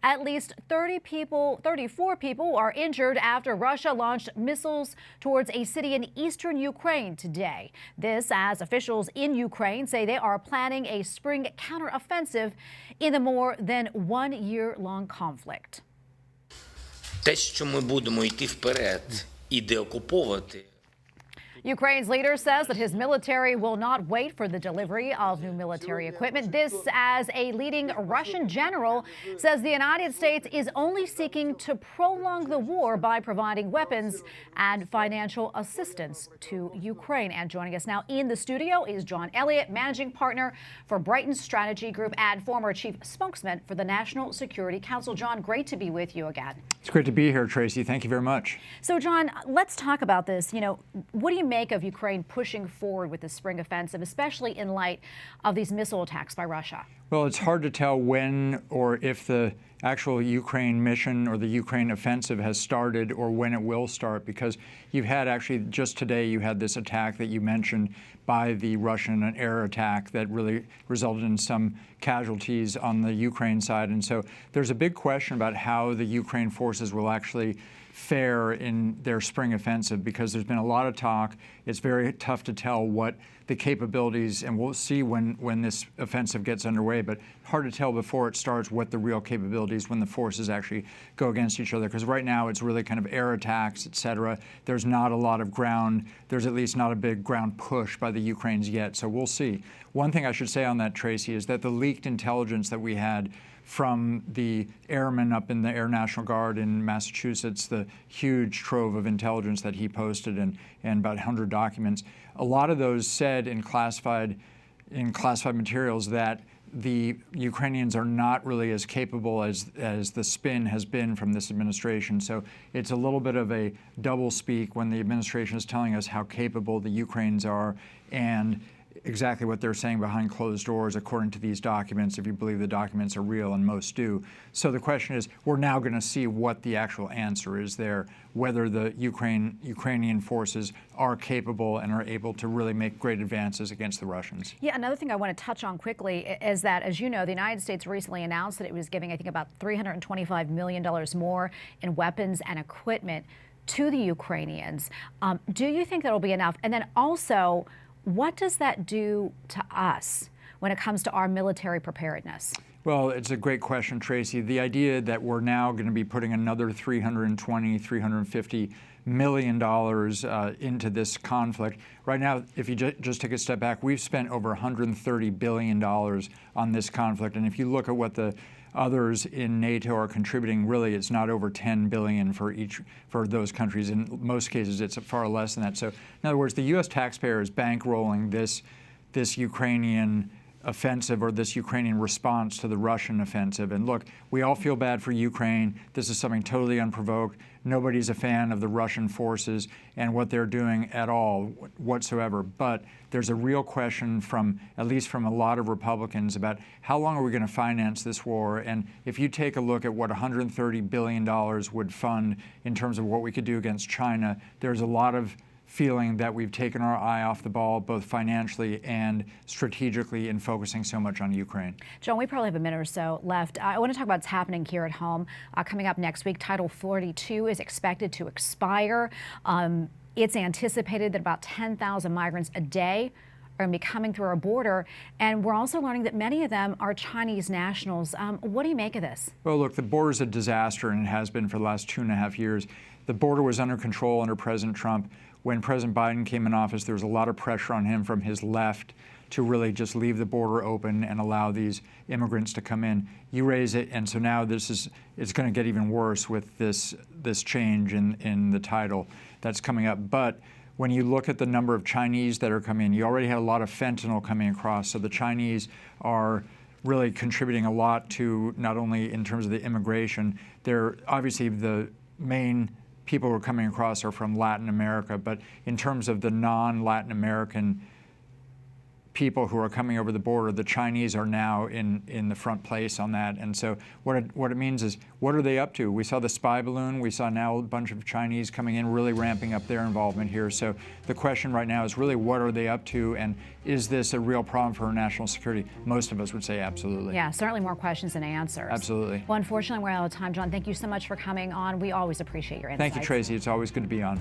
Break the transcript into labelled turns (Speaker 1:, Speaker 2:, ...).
Speaker 1: At least 34 people are injured after Russia launched missiles towards a city in eastern Ukraine today. This as officials in Ukraine say they are planning a spring counteroffensive in the more than 1 year-long conflict.
Speaker 2: Те, що ми будемо йти вперед і деокуповувати.
Speaker 1: Ukraine's leader says that his military will not wait for the delivery of new military equipment. This as a leading Russian general says the United States is only seeking to prolong the war by providing weapons and financial assistance to Ukraine. And joining us now in the studio is John Elliott, managing partner for Brighton Strategy Group and former chief spokesman for the National Security Council. John, great to be with you again.
Speaker 3: It's great to be here, Tracy. Thank you very much.
Speaker 1: So, John, let's talk about this. What do you make of Ukraine pushing forward with the spring offensive, especially in light of these missile attacks by Russia?
Speaker 3: Well, it's hard to tell when or if the actual Ukraine mission or the Ukraine offensive has started or when it will start, because you've had actually just today you had this attack that you mentioned by the Russian, an air attack that really resulted in some casualties on the Ukraine side. And so there's a big question about how the Ukraine forces will actually fare in their spring offensive, because there's been a lot of talk. It's very tough to tell what the capabilities, and we'll see when this offensive gets underway, but hard to tell before it starts what the real capabilities when the forces actually go against each other, because right now it's really kind of air attacks, et cetera. There's not a lot of ground. There's at least not a big ground push by the Ukrainians yet, so we'll see. One thing I should say on that, Tracy, is that the leaked intelligence that we had from the airman up in the Air National Guard in Massachusetts, the huge trove of intelligence that he posted and about 100 documents, a lot of those said in classified materials that the Ukrainians are not really as capable as the spin has been from this administration. So it's a little bit of a double speak when the administration is telling us how capable the Ukrainians are and exactly what they're saying behind closed doors, according to these documents, if you believe the documents are real, and most do. So the question is, we're now going to see what the actual answer is there, whether the Ukrainian forces are capable and are able to really make great advances against the Russians.
Speaker 1: Yeah, another thing I want to touch on quickly is that, as you know, the United States recently announced that it was giving, I think, about $325 million more in weapons and equipment to the Ukrainians. Do you think that'll be enough? And then also, what does that do to us when it comes to our military preparedness?
Speaker 3: Well, it's a great question, Tracy. The idea that we're now going to be putting another $350 million into this conflict. Right now, if you just take a step back, we've spent over $130 billion on this conflict. And if you look at what the others in NATO are contributing, really it's not over $10 billion for those countries. In most cases, it's far less than that. So in other words, the U.S. taxpayer is bankrolling this Ukrainian offensive or this Ukrainian response to the Russian offensive. And look, we all feel bad for Ukraine. This is something totally unprovoked. Nobody's a fan of the Russian forces and what they're doing at all whatsoever. But there's a real question at least from a lot of Republicans, about how long are we going to finance this war? And if you take a look at what $130 billion would fund in terms of what we could do against China, there's a lot of feeling that we've taken our eye off the ball, both financially and strategically, in focusing so much on Ukraine.
Speaker 1: John, we probably have a minute or so left. I want to talk about what's happening here at home. Coming up next week, Title 42 is expected to expire. It's anticipated that about 10,000 migrants a day are going to be coming through our border, and we're also learning that many of them are Chinese nationals. What do you make of this?
Speaker 3: Well, look, the border is a disaster, and it has been for the last 2.5 years. The border was under control under President Trump. When President Biden came in office, there was a lot of pressure on him from his left to really just leave the border open and allow these immigrants to come in. You raise it, and so now it's going to get even worse with this change in the title that's coming up. But when you look at the number of Chinese that are coming in, you already had a lot of fentanyl coming across. So the Chinese are really contributing a lot to, not only in terms of the immigration, they're obviously the main people who are coming across are from Latin America, but in terms of the non-Latin American people who are coming over the border. The Chinese are now in the front place on that. And so what it means is, what are they up to? We saw the spy balloon. We saw now a bunch of Chinese coming in, really ramping up their involvement here. So the question right now is really, what are they up to? And is this a real problem for our national security? Most of us would say absolutely.
Speaker 1: Yeah, certainly more questions than answers.
Speaker 3: Absolutely.
Speaker 1: Well, unfortunately, we're out of time. John, thank you so much for coming on. We always appreciate your insights.
Speaker 3: Thank you, Tracy. It's always good to be on.